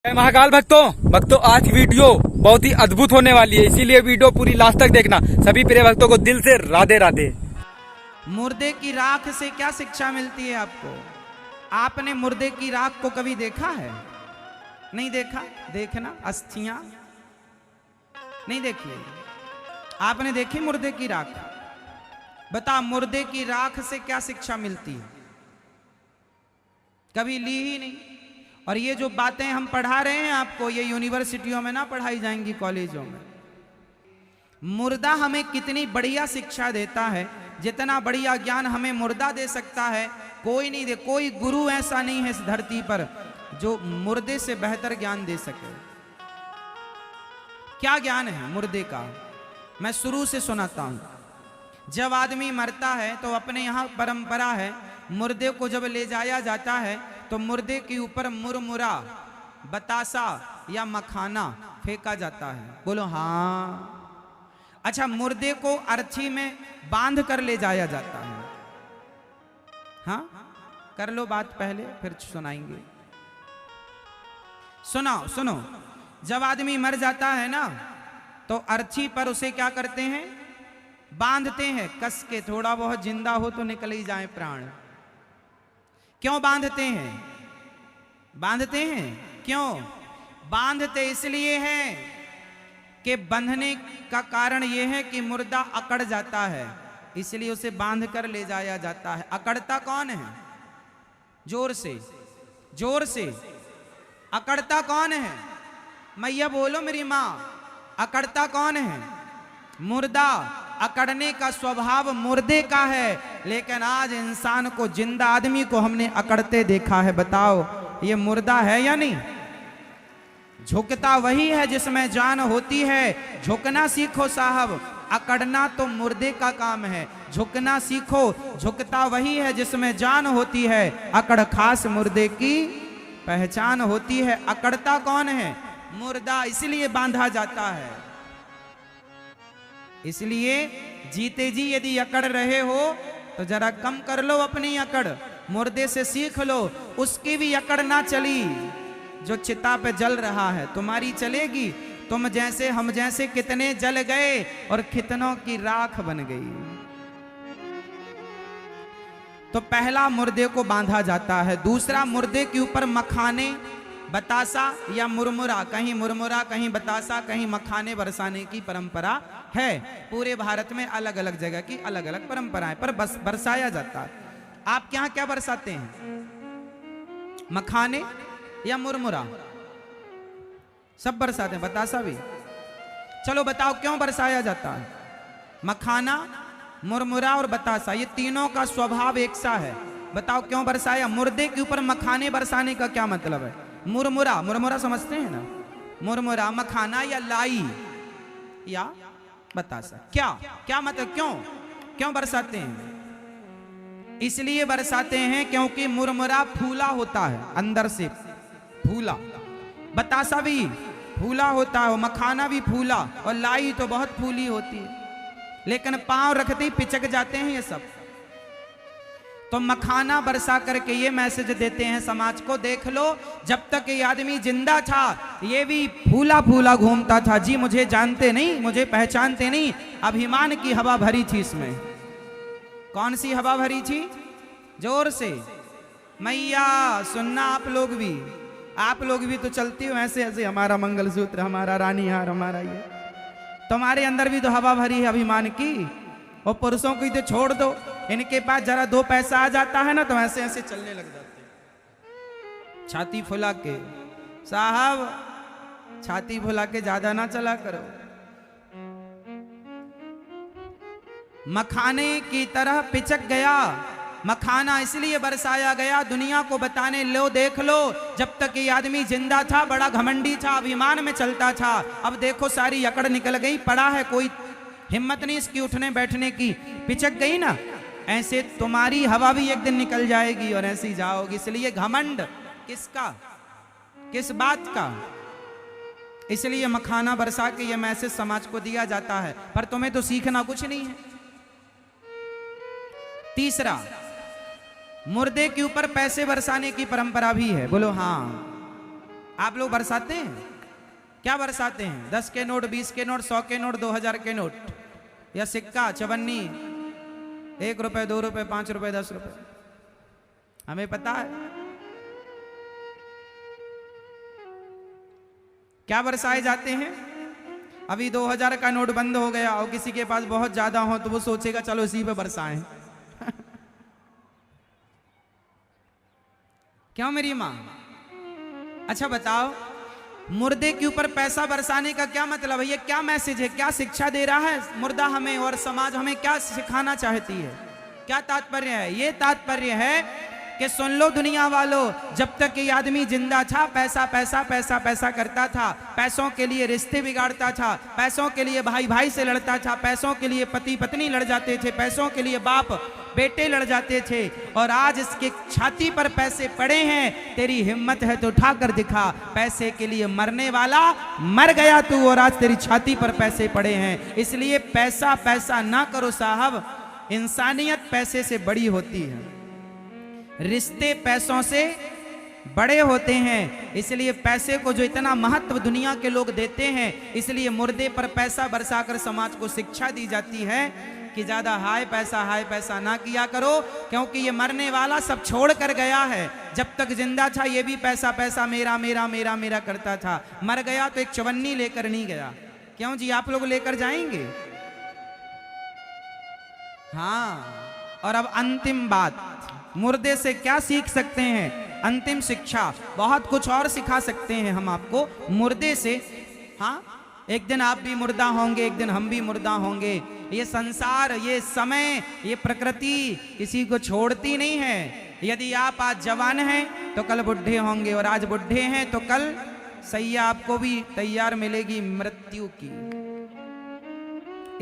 महाकाल भक्तों आज की वीडियो बहुत ही अद्भुत होने वाली है, इसीलिए वीडियो पूरी लास्ट तक देखना। सभी प्रिय भक्तों को दिल से राधे राधे। मुर्दे की राख से क्या शिक्षा मिलती है आपको? आपने मुर्दे की राख को कभी देखा है? नहीं देखा? देखना, अस्थियां नहीं देखी? आपने देखी मुर्दे की राख? बता, मुर्दे की राख से क्या शिक्षा मिलती है? कभी ली ही नहीं। और ये जो बातें हम पढ़ा रहे हैं आपको, ये यूनिवर्सिटियों में ना पढ़ाई जाएंगी, कॉलेजों में। मुर्दा हमें कितनी बढ़िया शिक्षा देता है, जितना बढ़िया ज्ञान हमें मुर्दा दे सकता है कोई नहीं दे। कोई गुरु ऐसा नहीं है इस धरती पर जो मुर्दे से बेहतर ज्ञान दे सके। क्या ज्ञान है मुर्दे का? मैं शुरू से सुनाता हूं। जब आदमी मरता है तो अपने यहां परंपरा है, मुर्दे को जब ले जाया जाता है तो मुर्दे के ऊपर मुरमुरा, बतासा या मखाना फेंका जाता है। बोलो हाँ। अच्छा, मुर्दे को अर्थी में बांध कर ले जाया जाता है। हाँ, कर लो बात पहले, फिर सुनाएंगे। सुनो, जब आदमी मर जाता है ना तो अर्थी पर उसे क्या करते हैं? बांधते हैं कस के। थोड़ा बहुत जिंदा हो तो निकल ही जाए प्राण। क्यों बांधते हैं? बांधते हैं क्यों? बांधते इसलिए हैं कि बंधने का कारण यह है कि मुर्दा अकड़ जाता है, इसलिए उसे बांध कर ले जाया जाता है। अकड़ता कौन है? जोर से अकड़ता कौन है? मैया बोलो मेरी माँ, अकड़ता कौन है? मुर्दा। अकड़ने का स्वभाव मुर्दे का है, लेकिन आज इंसान को, जिंदा आदमी को हमने अकड़ते देखा है। बताओ ये मुर्दा है या नहीं? झुकता वही है जिसमें जान होती है। झुकना सीखो साहब, अकड़ना तो मुर्दे का काम है। झुकना सीखो, झुकता वही है जिसमें जान होती है। अकड़ खास मुर्दे की पहचान होती है। अकड़ता कौन है? मुर्दा। इसलिए बांधा जाता है। इसलिए जीते जी यदि अकड़ रहे हो तो जरा कम कर लो अपनी अकड़, मुर्दे से सीख लो। उसकी भी अकड़ ना चली जो चिता पे जल रहा है, तुम्हारी चलेगी? तुम जैसे हम जैसे कितने जल गए और कितनों की राख बन गई। तो पहला मुर्दे को बांधा जाता है। दूसरा, मुर्दे के ऊपर मखाने, बतासा या मुरमुरा, कहीं मुरमुरा कहीं बतासा कहीं मखाने बरसाने की परंपरा है। पूरे भारत में अलग अलग जगह की अलग अलग परंपराएं, पर बस बरसाया जाता है। आपके यहां क्या बरसाते हैं? मखाने या मुरमुरा? सब बरसाते हैं, बतासा भी। चलो बताओ क्यों बरसाया जाता है? मखाना, मुरमुरा और बतासा, ये तीनों का स्वभाव एक सा है। बताओ क्यों बरसाया? मुर्दे के ऊपर मखाने बरसाने का क्या मतलब है? मुरमुरा समझते हैं ना? मुरमुरा, मखाना या लाई या बतासा, क्या मतलब? क्यों बरसाते हैं? इसलिए बरसाते हैं क्योंकि मुरमुरा फूला होता है, अंदर से फूला। बतासा भी फूला होता है, मखाना भी फूला, और लाई तो बहुत फूली होती है, लेकिन पांव रखते ही पिचक जाते हैं ये सब। तो मखाना बरसा करके ये मैसेज देते हैं समाज को, देख लो जब तक ये आदमी जिंदा था ये भी फूला फूला घूमता था जी। मुझे जानते नहीं, मुझे पहचानते नहीं। अभिमान की हवा भरी थी इसमें। कौन सी हवा भरी थी? जोर से मैया सुनना। आप लोग भी तो चलती हो ऐसे ऐसे, हमारा मंगलसूत्र, हमारा रानी हार, हमारा ये। तुम्हारे अंदर भी तो हवा भरी है अभिमान की। और पुरुषों को तो छोड़ दो, इनके पास जरा दो पैसा आ जाता है ना तो ऐसे ऐसे चलने लग जाते, छाती फुला के। साहब छाती फुला के ज्यादा ना चला करो। मखाने की तरह पिचक गया। मखाना इसलिए बरसाया गया दुनिया को बताने, लो देख लो जब तक ये आदमी जिंदा था बड़ा घमंडी था, अभिमान में चलता था। अब देखो सारी अकड़ निकल गई, पड़ा है, कोई हिम्मत नहीं इसकी उठने बैठने की, पिचक गई ना। ऐसे तुम्हारी हवा भी एक दिन निकल जाएगी और ऐसे ही जाओगी। इसलिए घमंड किसका, किस बात का? इसलिए मखाना बरसा के ये मैसेज समाज को दिया जाता है, पर तुम्हें तो सीखना कुछ नहीं है। तीसरा, मुर्दे के ऊपर पैसे बरसाने की परंपरा भी है। बोलो हाँ। आप लोग बरसाते हैं? क्या बरसाते हैं? 10 के नोट, 20 के नोट, 100 के नोट, 2000 के नोट, या सिक्का, चवन्नी, 1 रुपए, 2 रुपए, 5 रुपए, 10 रुपए, हमें पता है क्या बरसाए जाते हैं। अभी 2000 का नोट बंद हो गया और किसी के पास बहुत ज्यादा हो तो वो सोचेगा चलो इसी पे बरसाएं। क्यों मेरी मां? अच्छा बताओ, मुर्दे के ऊपर पैसा बरसाने का क्या मतलब है? ये क्या मैसेज है, क्या शिक्षा दे रहा है मुर्दा हमें, और समाज हमें क्या सिखाना चाहती है? क्या तात्पर्य है? ये तात्पर्य है कि सुन लो दुनिया वालों, जब तक ये आदमी जिंदा था पैसा पैसा पैसा पैसा करता था, पैसों के लिए रिश्ते बिगाड़ता था, पैसों के लिए भाई भाई से लड़ता था, पैसों के लिए पति पत्नी लड़ जाते थे, पैसों के लिए बाप बेटे लड़ जाते थे, और आज इसके छाती पर पैसे पड़े हैं, तेरी हिम्मत है तो उठा कर दिखा, पैसे के लिए मरने वाला मर गया तू, और आज तेरी छाती पर पैसे पड़े हैं। इसलिए पैसा पैसा ना करो साहब, इंसानियत पैसे से बड़ी होती है, रिश्ते पैसों से बड़े होते हैं। इसलिए पैसे को जो इतना महत्व दुनिया के लोग देते हैं, इसलिए मुर्दे पर पैसा बरसाकर समाज को शिक्षा दी जाती है कि ज्यादा हाय पैसा ना किया करो, क्योंकि ये मरने वाला सब छोड़ कर गया है। जब तक जिंदा था ये भी पैसा पैसा मेरा मेरा मेरा मेरा करता था, मर गया तो एक चवन्नी लेकर नहीं गया। क्यों जी, आप लोग लेकर जाएंगे? हाँ। और अब अंतिम बात, मुर्दे से क्या सीख सकते हैं? अंतिम शिक्षा, बहुत कुछ और सिखा सकते हैं हम आपको मुर्दे से। हाँ, एक दिन आप भी मुर्दा होंगे, एक दिन हम भी मुर्दा होंगे। ये संसार, ये समय, ये प्रकृति किसी को छोड़ती नहीं है। यदि आप आज जवान हैं तो कल बुढ़े होंगे, और आज बुढ़े हैं तो कल सैया आपको भी तैयार मिलेगी मृत्यु की।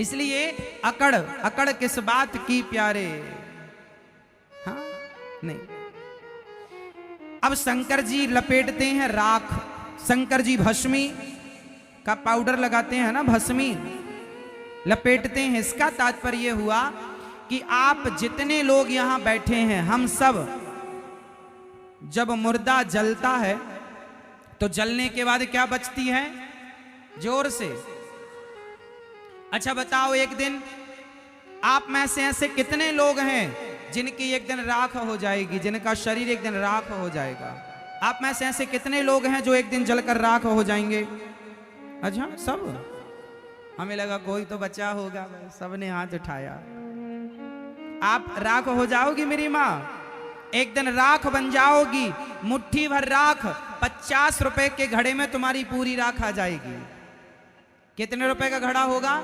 इसलिए अकड़ अकड़ किस बात की प्यारे। हाँ नहीं। अब शंकर जी लपेटते हैं राख, शंकर जी भस्मी का पाउडर लगाते हैं ना, भस्मी लपेटते हैं। इसका तात्पर्य हुआ कि आप जितने लोग यहां बैठे हैं, हम सब जब मुर्दा जलता है तो जलने के बाद क्या बचती है? जोर से। अच्छा बताओ, एक दिन आप में से ऐसे कितने लोग हैं जिनकी एक दिन राख हो जाएगी, जिनका शरीर एक दिन राख हो जाएगा? आप में से ऐसे कितने लोग हैं जो एक दिन जलकर राख हो जाएंगे? अच्छा, सब? हमें लगा कोई तो बचा होगा, सबने हाथ उठाया। आप राख हो जाओगी मेरी माँ, एक दिन राख बन जाओगी। मुट्ठी भर राख, 50 रुपए के घड़े में तुम्हारी पूरी राख आ जाएगी। कितने रुपए का घड़ा होगा?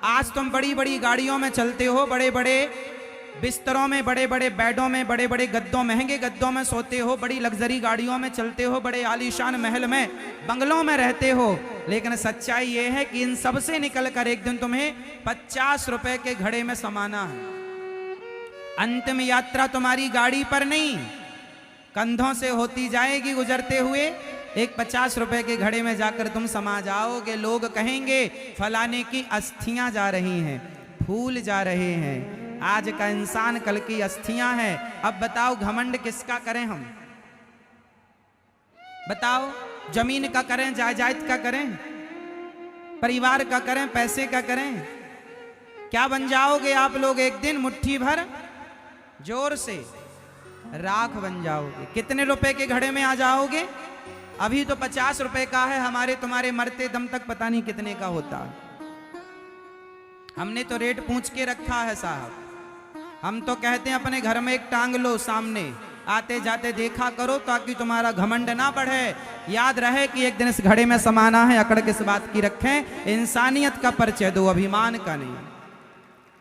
आज तुम बड़ी बड़ी गाड़ियों में चलते हो, बड़े बड़े बिस्तरों में, बड़े बड़े बेडों में, बड़े बड़े गद्दों, महंगे गद्दों में सोते हो, बड़ी लग्जरी गाड़ियों में चलते हो, बड़े आलीशान महल में, बंगलों में रहते हो। लेकिन सच्चाई यह है कि इन सब से निकलकर एक दिन तुम्हें 50 रुपए के घड़े में समाना है। अंतिम यात्रा तुम्हारी गाड़ी पर नहीं, कंधों से होती जाएगी गुजरते हुए। एक 50 रुपए के घड़े में जाकर तुम समा जाओगे। लोग कहेंगे फलाने की अस्थियां जा रही हैं, फूल जा रहे हैं। आज का इंसान कल की अस्थियां हैं। अब बताओ घमंड किसका करें हम? बताओ, जमीन का करें, जायदाद का करें, परिवार का करें, पैसे का करें? क्या बन जाओगे आप लोग? एक दिन मुट्ठी भर जोर से राख बन जाओगे। कितने रुपए के घड़े में आ जाओगे? अभी तो 50 रुपए का है, हमारे तुम्हारे मरते दम तक पता नहीं कितने का होता। हमने तो रेट पूछ के रखा है साहब। हम तो कहते हैं अपने घर में एक टांग लो सामने, आते जाते देखा करो ताकि तुम्हारा घमंड ना बढ़े। याद रहे कि एक दिन इस घड़े में समाना है। अकड़ किस बात की रखें? इंसानियत का परिचय दो, अभिमान का नहीं।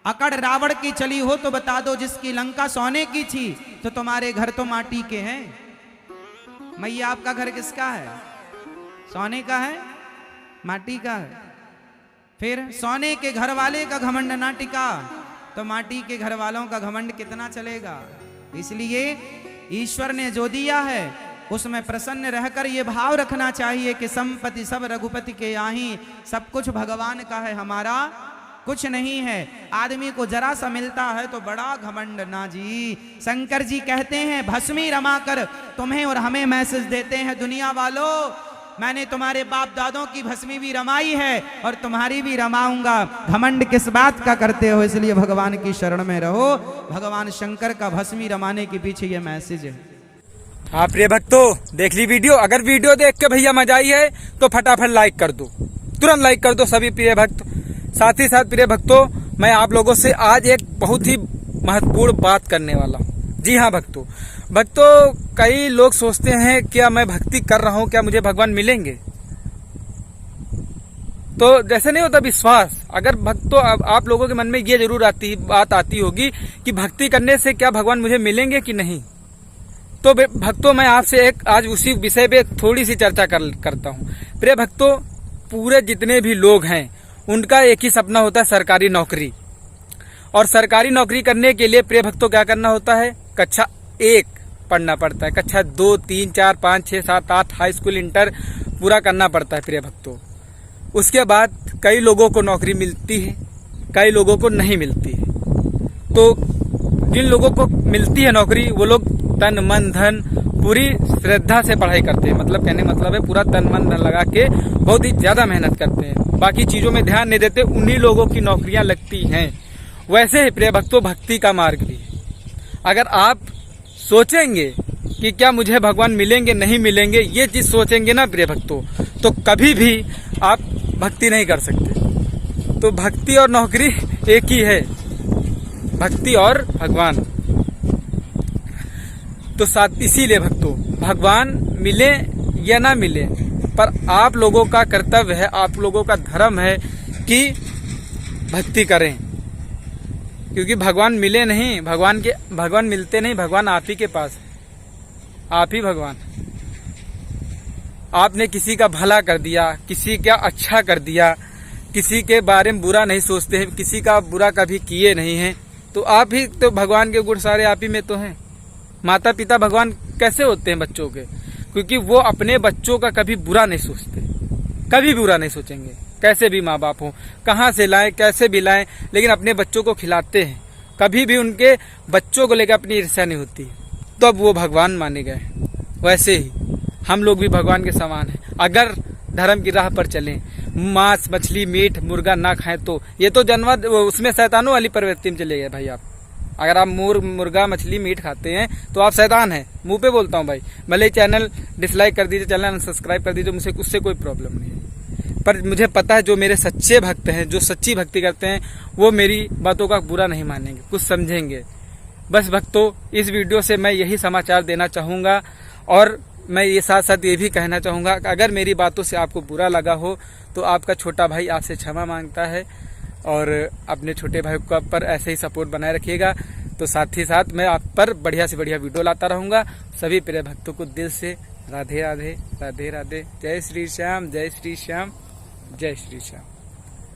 अकड़ रावण की चली हो तो बता दो, जिसकी लंका सोने की थी तो तुम्हारे घर तो माटी के हैं। मैया आपका घर किसका है? सोने का है, माटी का है। फिर सोने के घर वाले का घमंड ना टिका तो माटी के घर वालों का घमंड कितना चलेगा? इसलिए ईश्वर ने जो दिया है उसमें प्रसन्न रहकर ये भाव रखना चाहिए कि संपत्ति सब रघुपति के आही, सब कुछ भगवान का है, हमारा कुछ नहीं है। आदमी को जरा सा मिलता है तो बड़ा घमंड। ना जी, शंकर जी कहते हैं भस्मी रमा कर तुम्हें और हमें मैसेज देते हैं, दुनिया वालों मैंने तुम्हारे बाप दादों की भस्मी भी रमाई है और तुम्हारी भी रमाऊंगा। घमंड किस बात का करते हो, इसलिए भगवान की शरण में रहो। भगवान शंकर का भस्मी रमाने के पीछे ये मैसेज है। हाँ प्रिय भक्तों, देख ली वीडियो। अगर वीडियो देख के भैया मजा आई है तो फटाफट लाइक कर दो, तुरंत लाइक कर दो सभी प्रिय भक्त। साथ ही साथ प्रिय भक्तों, मैं आप लोगों से आज एक बहुत ही महत्वपूर्ण बात करने वाला हूँ। जी हाँ भक्तों, कई लोग सोचते हैं क्या मैं भक्ति कर रहा हूँ, क्या मुझे भगवान मिलेंगे। तो जैसे नहीं होता विश्वास, अगर भक्तों आप लोगों के मन में ये जरूर बात आती होगी कि भक्ति करने से क्या भगवान मुझे मिलेंगे कि नहीं। तो भक्तों, मैं आपसे आज उसी विषय पे थोड़ी सी चर्चा करता हूँ। प्रिय भक्तों, पूरे जितने भी लोग हैं उनका एक ही सपना होता है, सरकारी नौकरी। और सरकारी नौकरी करने के लिए प्रिय भक्तों क्या करना होता है, कक्षा 1 पढ़ना पड़ता है, कक्षा 2, 3, 4, 5, 6, 7, 8 हाई स्कूल इंटर पूरा करना पड़ता है प्रिय भक्तों। उसके बाद कई लोगों को नौकरी मिलती है, कई लोगों को नहीं मिलती है। तो जिन लोगों को मिलती है नौकरी, वो लोग तन मन धन पूरी श्रद्धा से पढ़ाई करते हैं। मतलब कहने मतलब है पूरा तन मन धन लगा के बहुत ही ज्यादा मेहनत करते हैं, बाकी चीजों में ध्यान नहीं देते, उन्हीं लोगों की नौकरियां लगती हैं। वैसे ही प्रिय भक्तों, भक्ति का मार्ग भी है। अगर आप सोचेंगे कि क्या मुझे भगवान मिलेंगे नहीं मिलेंगे, ये चीज सोचेंगे ना प्रिय भक्तों, तो कभी भी आप भक्ति नहीं कर सकते। तो भक्ति और नौकरी एक ही है, भक्ति और भगवान। तो साथ इसीलिए भक्तों, भगवान मिले या ना मिले, पर आप लोगों का कर्तव्य है, आप लोगों का धर्म है कि भक्ति करें। क्योंकि भगवान मिले नहीं, भगवान मिलते नहीं, भगवान आप ही के पास है, आप ही भगवान। आपने किसी का भला कर दिया, किसी का अच्छा कर दिया, किसी के बारे में बुरा नहीं सोचते हैं, किसी का बुरा कभी किए नहीं हैं, तो आप ही तो भगवान के गुण सारे आप ही में तो हैं। माता पिता भगवान कैसे होते हैं बच्चों के, क्योंकि वो अपने बच्चों का कभी बुरा नहीं सोचते, कभी बुरा नहीं सोचेंगे। कैसे भी माँ बाप हो, कहाँ से लाएं, कैसे भी लाएं, लेकिन अपने बच्चों को खिलाते हैं। कभी भी उनके बच्चों को लेकर अपनी ईर्ष्या नहीं होती, तो अब वो भगवान माने गए। वैसे ही हम लोग भी भगवान के समान हैं। अगर धर्म की राह पर चलें, मांस मछली मीट मुर्गा ना खाएं, तो ये तो जानवर उसमें शैतानों वाली प्रवृत्ति में चले गए भाई। आप अगर आप मुर्गा मछली मीट खाते हैं तो आप शैतान हैं, मुंह पे बोलता हूँ भाई। भले चैनल डिसलाइक कर दीजिए, चैनल अनसब्सक्राइब कर दीजिए, मुझे उससे कोई प्रॉब्लम नहीं है। पर मुझे पता है जो मेरे सच्चे भक्त हैं, जो सच्ची भक्ति करते हैं, वो मेरी बातों का बुरा नहीं मानेंगे, कुछ समझेंगे। बस भक्तों, इस वीडियो से मैं यही समाचार देना चाहूँगा। और मैं ये साथ साथ ये भी कहना चाहूँगा कि अगर मेरी बातों से आपको बुरा लगा हो तो आपका छोटा भाई आपसे क्षमा मांगता है, और अपने छोटे भाई को पर ऐसे ही सपोर्ट बनाए रखिएगा। तो साथ ही साथ मैं आप पर बढ़िया से बढ़िया वीडियो लाता रहूँगा। सभी प्रिय भक्तों को दिल से राधे राधे, राधे राधे। जय श्री श्याम, जय श्री श्याम, जय श्री श्याम।